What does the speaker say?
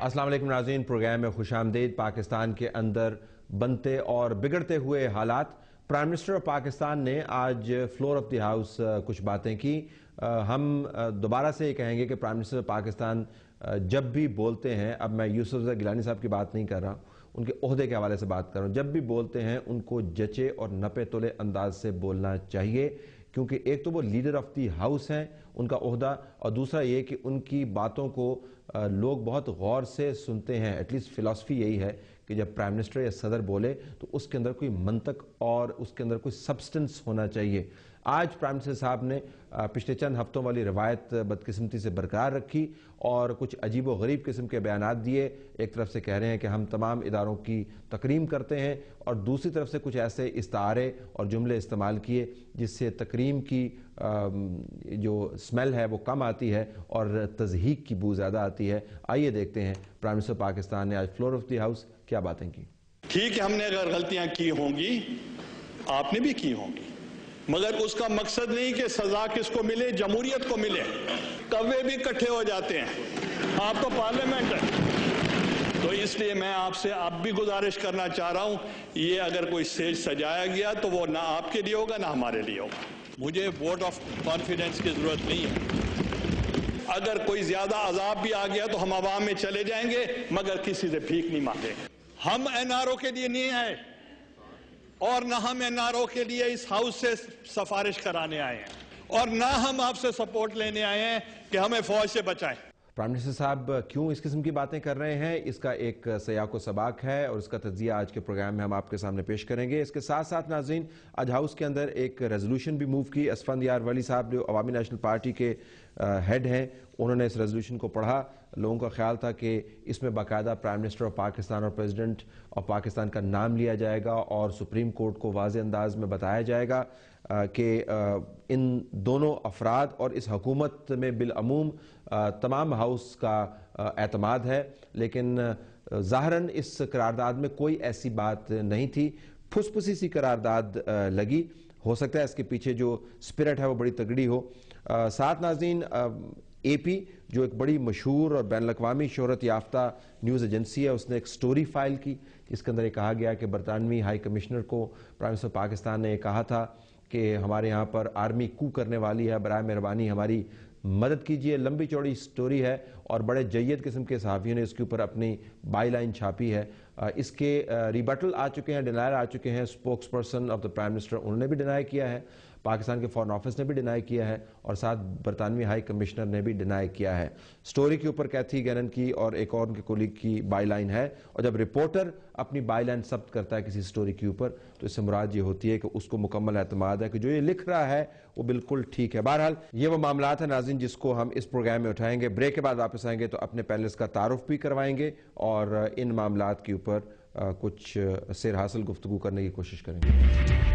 अस्सलाम वालेकुम नाज़रीन, प्रोग्राम में खुश आमदीद। पाकिस्तान के अंदर बनते और बिगड़ते हुए हालात। प्राइम मिनिस्टर ऑफ पाकिस्तान ने आज फ्लोर ऑफ द हाउस कुछ बातें की। हम दोबारा से ये कहेंगे कि प्राइम मिनिस्टर ऑफ पाकिस्तान जब भी बोलते हैं, अब मैं यूसुफ गिलानी साहब की बात नहीं कर रहा, उनके ओहदे के हवाले से बात कर रहा हूँ, जब भी बोलते हैं उनको जचे और नपे तुले अंदाज से बोलना चाहिए, क्योंकि एक तो वो लीडर ऑफ दी हाउस हैं, उनका ओहदा, और दूसरा ये कि उनकी बातों को लोग बहुत गौर से सुनते हैं। एटलीस्ट फ़िलासफ़ी यही है कि जब प्राइम मिनिस्टर या सदर बोले तो उसके अंदर कोई मंतक और उसके अंदर कोई सब्सटेंस होना चाहिए। आज प्राइम मिनिस्टर साहब ने पिछले चंद हफ्तों वाली रवायत बदकिस्मती से बरकरार रखी और कुछ अजीब व गरीब किस्म के बयानात दिए। एक तरफ से कह रहे हैं कि हम तमाम इदारों की तकरीम करते हैं, और दूसरी तरफ से कुछ ऐसे इस्तारे और जुमले इस्तेमाल किए जिससे तकरीम की जो स्मेल है वो कम आती है और तज़हीक की बू ज़्यादा आती है। आइए देखते हैं प्राइम मिनिस्टर पाकिस्तान ने आज फ्लोर ऑफ द हाउस क्या बातें की। ठीक है, हमने अगर गलतियां की होंगी, आपने भी की होंगी, मगर उसका मकसद नहीं कि सजा किसको मिले, जमहूरियत को मिले। कौवे भी इकट्ठे हो जाते हैं, आप तो पार्लियामेंट है। तो इसलिए मैं आपसे अब भी गुजारिश करना चाह रहा हूं, ये अगर कोई स्टेज सजाया गया तो वो ना आपके लिए होगा ना हमारे लिए होगा। मुझे वोट ऑफ कॉन्फिडेंस की जरूरत नहीं है। अगर कोई ज्यादा अजाब भी आ गया तो हम आवाम में चले जाएंगे, मगर किसी से भीख नहीं मांगेंगे। हम एनआरओ के लिए नहीं आए और ना हम एनआरओ के लिए इस हाउस से सिफारिश कराने आए हैं, और ना हम आपसे सपोर्ट लेने आए हैं कि हमें फौज से बचाएं। प्राइम मिनिस्टर साहब क्यों इस किस्म की बातें कर रहे हैं, इसका एक सयाको सबाक है और इसका तज्जिया आज के प्रोग्राम में हम आपके सामने पेश करेंगे। इसके साथ साथ नाज़रीन, आज हाउस के अंदर एक रेजोल्यूशन भी मूव की। असफंदियार वली साहब जो अवामी नेशनल पार्टी के हेड हैं, उन्होंने इस रेजोल्यूशन को पढ़ा। लोगों का ख्याल था कि इसमें बाकायदा प्राइम मिनिस्टर ऑफ पाकिस्तान और प्रेसिडेंट ऑफ पाकिस्तान का नाम लिया जाएगा और सुप्रीम कोर्ट को वाज़े अंदाज में बताया जाएगा कि इन दोनों अफराद और इस हुकूमत में बिलअमूम तमाम हाउस का एतमाद है। लेकिन ज़ाहरन इस करारदाद में कोई ऐसी बात नहीं थी, फुसफुसी सी करारदाद लगी। हो सकता है इसके पीछे जो स्पिरिट है वो बड़ी तगड़ी हो। साथ नाज़रीन, AP जो एक बड़ी मशहूर और बैन अवी शोहरत याफ्ता न्यूज़ एजेंसी है, उसने एक स्टोरी फाइल की जिसके अंदर ये कहा गया कि बरतानवी हाई कमिश्नर को प्राइम मिनिस्टर पाकिस्तान ने कहा था कि हमारे यहाँ पर आर्मी कू करने वाली है, बराए मेहरबानी हमारी मदद कीजिए। लंबी चौड़ी स्टोरी है और बड़े जय्यद किस्म के सहाफ़ियों ने इसके ऊपर अपनी बाई लाइन छापी है। इसके रिबटल आ चुके हैं, डिनायर आ चुके हैं। Spokes person of the prime minister उन्होंने भी डिनाई किया है, पाकिस्तान के फॉरेन ऑफिस ने भी डिनाई किया है, और साथ बरतानवी हाई कमिश्नर ने भी डिनाई किया है। स्टोरी के ऊपर कैथी गैनन की और एक और उनके कोलीग की बाई लाइन है, और जब रिपोर्टर अपनी बाई लाइन सब्त करता है किसी स्टोरी के ऊपर तो इससे मुराद ये होती है कि उसको मुकम्मल एतमाद है कि जो ये लिख रहा है वो बिल्कुल ठीक है। बहरहाल ये वो मामलात है नाज़रीन जिसको हम इस प्रोग्राम में उठाएंगे। ब्रेक के बाद वापस आएंगे तो अपने पैनलिस्ट का तारुफ भी करवाएंगे और इन मामलात के ऊपर कुछ सिर हासिल गुफ्तगू करने की कोशिश करेंगे।